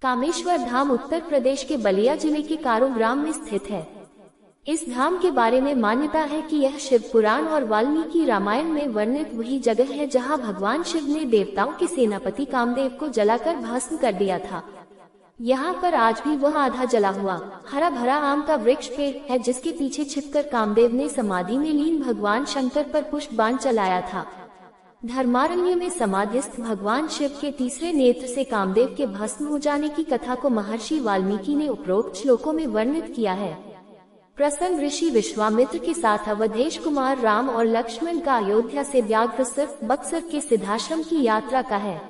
कामेश्वर धाम उत्तर प्रदेश के बलिया जिले के कारो ग्राम में स्थित है। इस धाम के बारे में मान्यता है कि यह शिव पुराण और वाल्मीकि रामायण में वर्णित वही जगह है जहां भगवान शिव ने देवताओं के सेनापति कामदेव को जलाकर भस्म कर दिया था। यहाँ पर आज भी वह आधा जला हुआ हरा भरा आम का वृक्ष पेड़ है, जिसके पीछे छिपकर कामदेव ने समाधि में लीन भगवान शंकर पर पुष्प बाण चलाया था। धर्मारण्य में समाधिस्थ भगवान शिव के तीसरे नेत्र से कामदेव के भस्म हो जाने की कथा को महर्षि वाल्मीकि ने उपरोक्त श्लोकों में वर्णित किया है। प्रसन्न ऋषि विश्वामित्र के साथ अवधेश कुमार राम और लक्ष्मण का अयोध्या से व्याघ्रसर बक्सर के सिद्धाश्रम की यात्रा का है।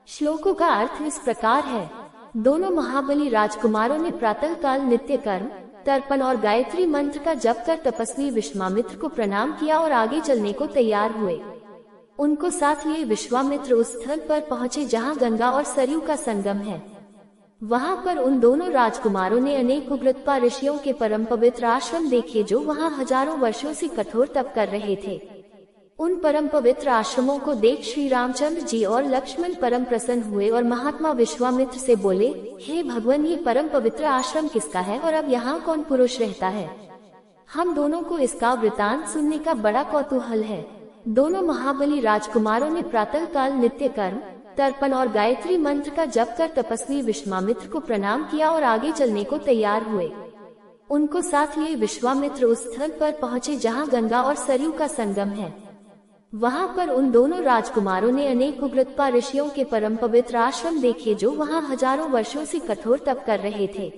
श्लोकों का अर्थ इस प्रकार है। दोनों महाबली राजकुमारों ने प्रातः काल नित्य कर्म, तर्पण और गायत्री मंत्र का जप कर तपस्वी विश्वामित्र को प्रणाम किया और आगे चलने को तैयार हुए। उनको साथ लिए विश्वामित्र उस स्थल पर पहुँचे जहाँ गंगा और सरयू का संगम है। वहाँ पर उन दोनों राजकुमारों ने अनेक उग्रतपा ऋषियों के परम पवित्र आश्रम देखे, जो वहाँ हजारों वर्षों से कठोर तप कर रहे थे। उन परम पवित्र आश्रमों को देख श्री रामचंद्र जी और लक्ष्मण परम प्रसन्न हुए और महात्मा विश्वामित्र से बोले, हे भगवान, ये परम पवित्र आश्रम किसका है और अब यहाँ कौन पुरुष रहता है? हम दोनों को इसका वृतांत सुनने का बड़ा कौतूहल है। दोनों महाबली राजकुमारों ने प्रातः काल नित्य कर्म, तर्पण और गायत्री मंत्र का जप कर तपस्वी विश्वामित्र को प्रणाम किया और आगे चलने को तैयार हुए। उनको साथ लिए विश्वामित्र उस स्थल पर पहुँचे जहाँ गंगा और सरयू का संगम है। वहाँ पर उन दोनों राजकुमारों ने अनेक उग्रतपा ऋषियों के परम पवित्र आश्रम देखे, जो वहाँ हजारों वर्षों से कठोर तप कर रहे थे।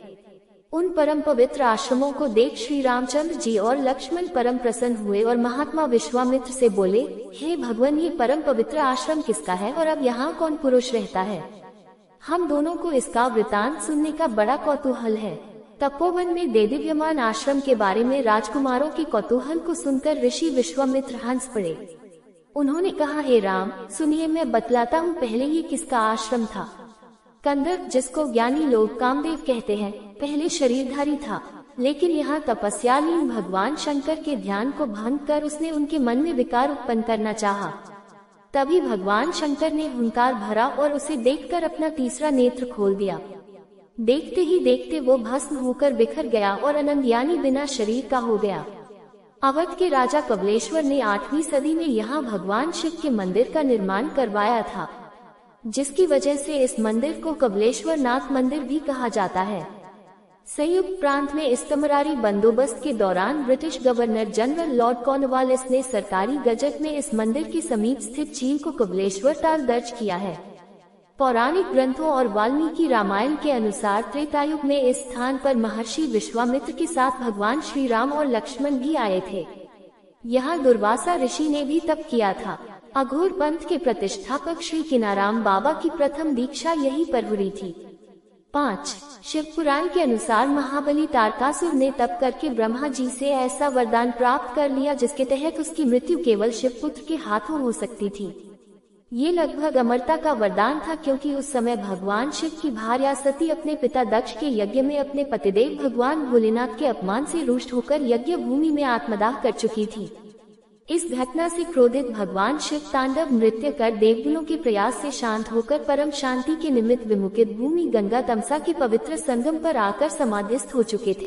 उन परम पवित्र आश्रमों को देख श्री रामचंद्र जी और लक्ष्मण परम प्रसन्न हुए और महात्मा विश्वामित्र से बोले, हे भगवान, ये परम पवित्र आश्रम किसका है और अब यहाँ कौन पुरुष रहता है? हम दोनों को इसका वृतांत सुनने का बड़ा कौतूहल है। तपोवन में देदीप्यमान आश्रम के बारे में राजकुमारों के कौतूहल को सुनकर ऋषि विश्वामित्र हंस पड़े। उन्होंने कहा, हे राम, सुनिए, मैं बतलाता हूँ पहले ये किसका आश्रम था। कंदक, जिसको ज्ञानी लोग कामदेव कहते हैं, पहले शरीरधारी था, लेकिन यहाँ तपस्यालीन भगवान शंकर के ध्यान को भंग कर उसने उनके मन में विकार उत्पन्न करना चाहा। तभी भगवान शंकर ने हुंकार भरा और उसे देखकर अपना तीसरा नेत्र खोल दिया। देखते ही देखते वो भस्म होकर बिखर गया और अनंत यानी बिना शरीर का हो गया। अवध के राजा कबलेश्वर ने 8वीं सदी में यहाँ भगवान शिव के मंदिर का निर्माण करवाया था, जिसकी वजह से इस मंदिर को कबलेश्वर नाथ मंदिर भी कहा जाता है। संयुक्त प्रांत में इस्तमरारी बंदोबस्त के दौरान British governor general Lord Cornwallis ने सरकारी गजट में इस मंदिर के समीप स्थित झील को कबलेश्वर ताल दर्ज किया है। पौराणिक ग्रंथों और वाल्मीकि रामायण के अनुसार त्रेतायुग में इस स्थान पर महर्षि विश्वामित्र के साथ भगवान श्री राम और लक्ष्मण भी आए थे। यहाँ दुर्वासा ऋषि ने भी तप किया था। अघोर पंथ के प्रतिष्ठापक श्री किनाराम बाबा की प्रथम दीक्षा यहीं पर हुई थी। 5. शिव पुराण के अनुसार महाबली तारकासुर ने तप करके ब्रह्मा जी से ऐसा वरदान प्राप्त कर लिया, जिसके तहत उसकी मृत्यु केवल शिवपुत्र के हाथों हो सकती थी। ये लगभग अमरता का वरदान था, क्योंकि उस समय भगवान शिव की भार्या सती अपने पिता दक्ष के यज्ञ में अपने पतिदेव भगवान भोलेनाथ के अपमान से रुष्ट होकर यज्ञ भूमि में आत्मदाह कर चुकी थी। इस घटना से क्रोधित भगवान शिव तांडव नृत्य कर देवगुणों के प्रयास से शांत होकर परम शांति के निमित्त विमुखित भूमि गंगा तमसा के पवित्र संगम पर आकर समाधिस्थ हो चुके थे।